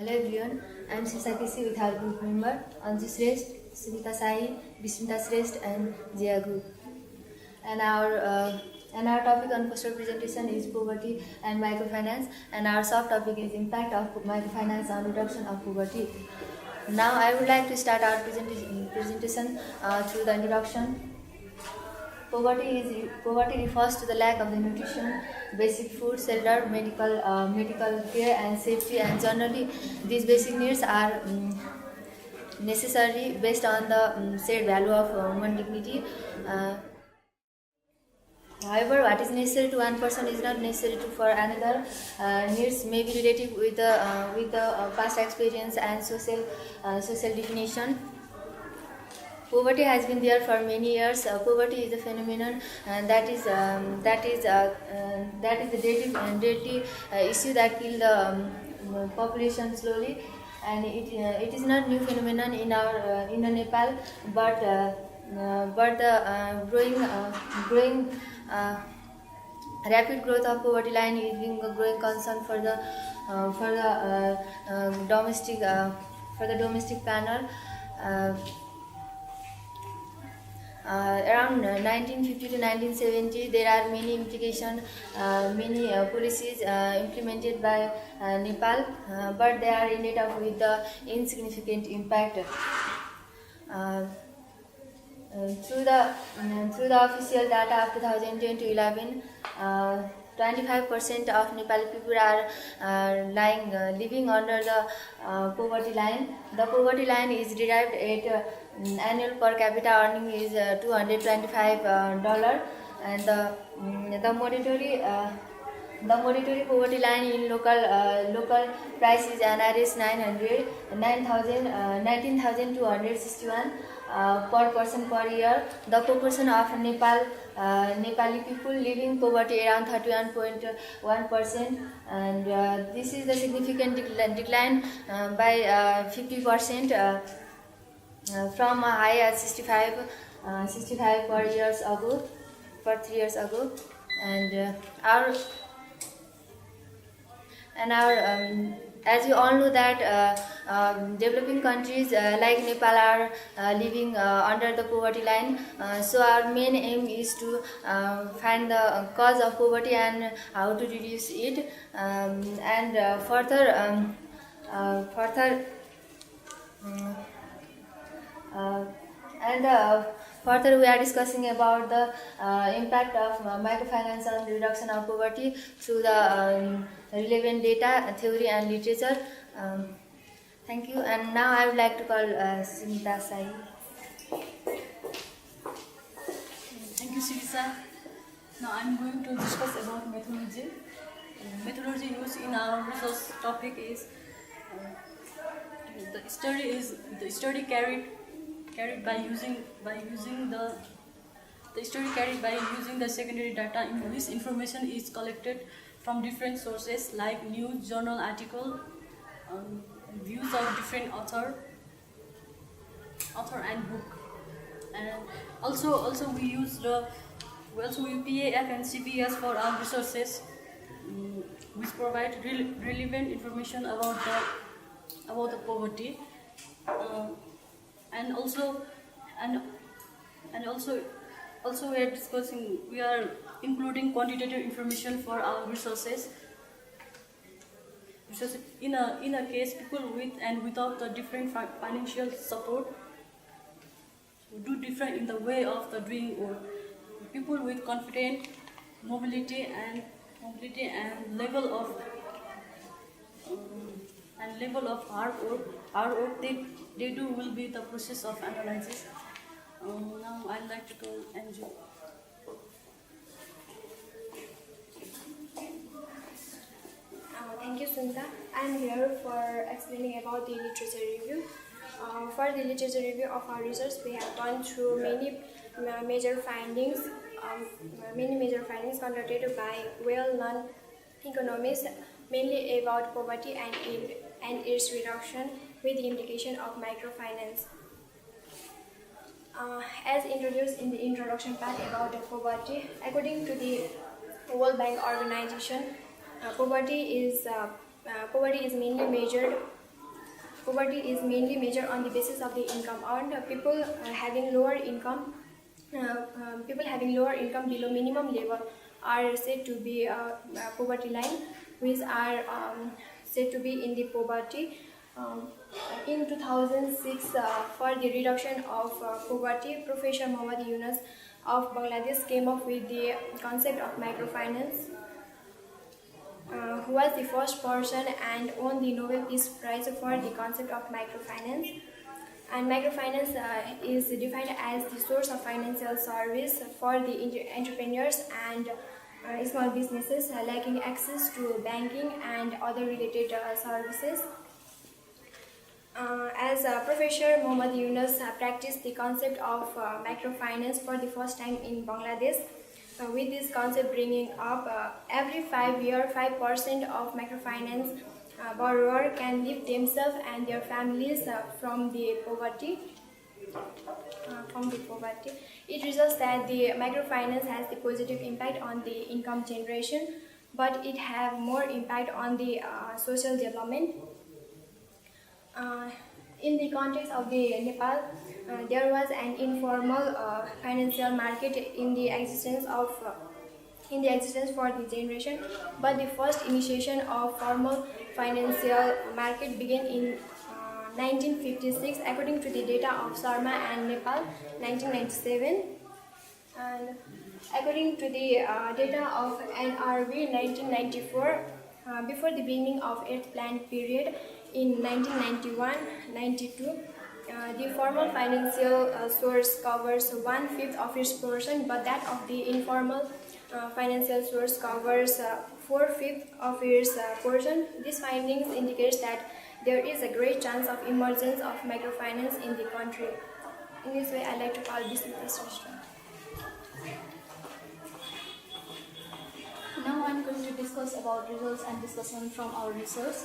Hello everyone, I am Sisakisi with our group member Anju Shrestha, Sunita Sai, Bismita Shrestha and Jia Group. And our topic on poster presentation is poverty and microfinance, and our soft topic is impact of microfinance on reduction of poverty. Now I would like to start our presentation through the introduction. Poverty refers to the lack of the nutrition, basic food, shelter, medical care, and safety. And generally, these basic needs are necessary based on the shared value of human dignity. However, what is necessary to one person is not necessary for another. Needs may be related with the past experience and social definition. Poverty has been there for many years. Poverty is a phenomenon that is the deadly issue that kills the population slowly, and it is not new phenomenon in Nepal, but the growing rapid growth of poverty line is being a growing concern for the domestic panel. Around 1950 to 1970, there are many many policies implemented by Nepal, but they are ended up with the insignificant impact. Through the official data of 2010 to 11, 25% of Nepali people are living under the poverty line. The poverty line is derived at annual per capita earning is $225, and the monetary poverty line in local price is an average 19,261 per person per year. The proportion of Nepali people living poverty around 31.1%, and this is the significant decline by 50% from a high at 65 per 3 years ago, and our as you all know that developing countries like Nepal are living under the poverty line. So our main aim is to find the cause of poverty and how to reduce it, and further we are discussing about the impact of microfinance on the reduction of poverty through the relevant data, theory and literature. Thank you, and now I would like to call Sunita Sai. Thank you, Sirisa. Now I am going to discuss about methodology. Methodology used in our research topic is the study carried by using the secondary data in which information is collected from different sources like news, journal article, views of different author and book, and also we use PAF and CPS for our resources, which provide relevant information about the poverty, and also we are including quantitative information for our resources. Because in a case, people with and without the different financial support do different in the way of the doing work. People with confident mobility and level of hard work they do will be the process of analysis. Now I'd like to call Anju. Thank you, Sunita. I am here for explaining about the literature review. For the literature review of our research, we have gone through many major findings conducted by well-known economists, mainly about poverty and its reduction with the implication of microfinance. As introduced in the introduction part about the poverty, according to the World Bank Organization, poverty is mainly measured poverty is mainly measured on the basis of the income earned. People having lower income, people having lower income below minimum level are said to be poverty line, which are said to be in the poverty. Um, in 2006, for the reduction of poverty, Professor Muhammad Yunus of Bangladesh came up with the concept of microfinance, who was the first person and won the Nobel Peace Prize for the concept of microfinance. And microfinance is defined as the source of financial service for the entrepreneurs and small businesses lacking access to banking and other related services. As Professor Muhammad Yunus practiced the concept of microfinance for the first time in Bangladesh, with this concept bringing up every 5 years, 5% of microfinance borrower can lift themselves and their families from the poverty. It results that the microfinance has the positive impact on the income generation, but it have more impact on the social development. In the context of the Nepal, there was an informal financial market in the existence for the generation, but the first initiation of formal financial market began in 1956, according to the data of Sharma and Nepal, 1997, and according to the data of NRV, 1994, before the beginning of Earth Plan period in 1991-92. The formal financial source covers 1/5 of its portion, but that of the informal financial source covers 4/5 of its portion. These findings indicates that there is a great chance of emergence of microfinance in the country. In this way, I like to call this research. Now I'm going to discuss about results and discussion from our research.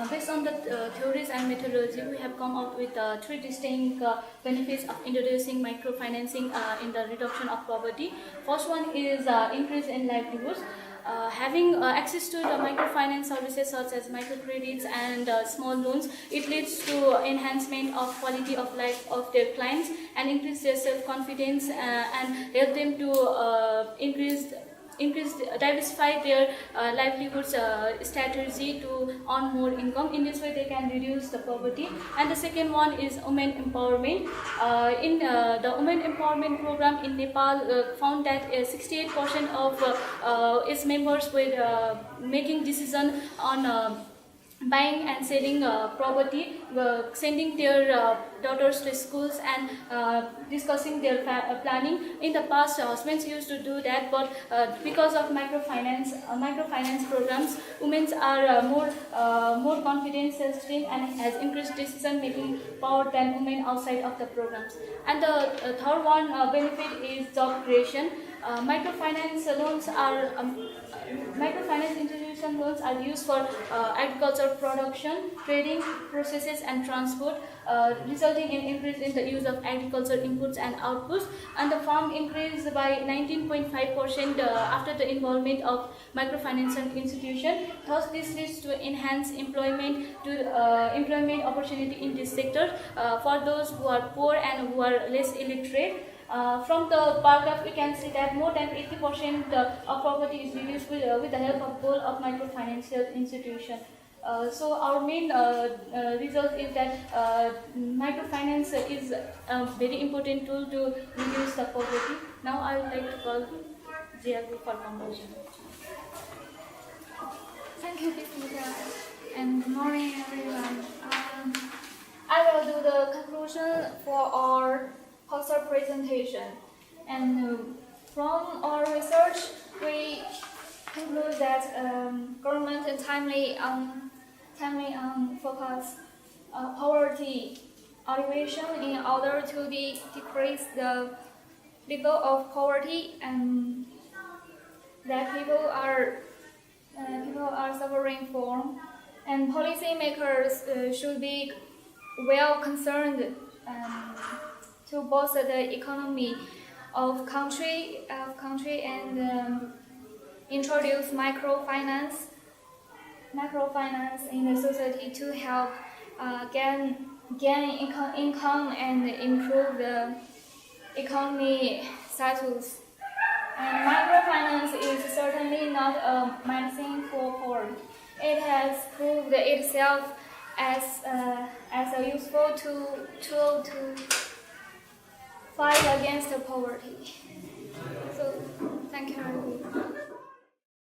Based on the theories and methodology, we have come up with 3 distinct benefits of introducing microfinancing in the reduction of poverty. First one is increase in livelihoods. Having access to the microfinance services such as microcredits and small loans, it leads to enhancement of quality of life of their clients and increase their self-confidence and help them to diversify their livelihoods strategy to earn more income. In this way, they can reduce the poverty. And the second one is women empowerment. In the women empowerment program in Nepal, found that 68% of its members were making decision on buying and selling property, sending their daughters to schools and discussing their planning. In the past, husbands used to do that, but because of microfinance programs, women are more confident, self-esteem, and has increased decision-making power than women outside of the programs. And the third one benefit is job creation. Microfinance institution loans are used for agriculture production, trading, processes, and transport, resulting in increase in the use of agriculture inputs and outputs. And the farm increased by 19.5% after the involvement of microfinance institution. Thus, this leads to enhanced employment opportunity in this sector for those who are poor and who are less illiterate. From the bar graph, we can see that more than 80% of poverty is reduced with the help of both of microfinancial institutions. So our main result is that microfinance is a very important tool to reduce the poverty. Now I would like to call Jiagu for conclusion. Thank you, Bismika, and good morning, everyone. I will do the conclusion for our poster presentation. And from our research, we conclude that government and timely focus poverty alleviation in order to decrease the level of poverty and that people are suffering from, and policymakers should be well concerned to bolster the economy of country and introduce microfinance in the society to help can gain income and improve the economy status. And microfinance is certainly not a medicine for poor. It has proved itself as a useful tool to fight against poverty. So, thank you.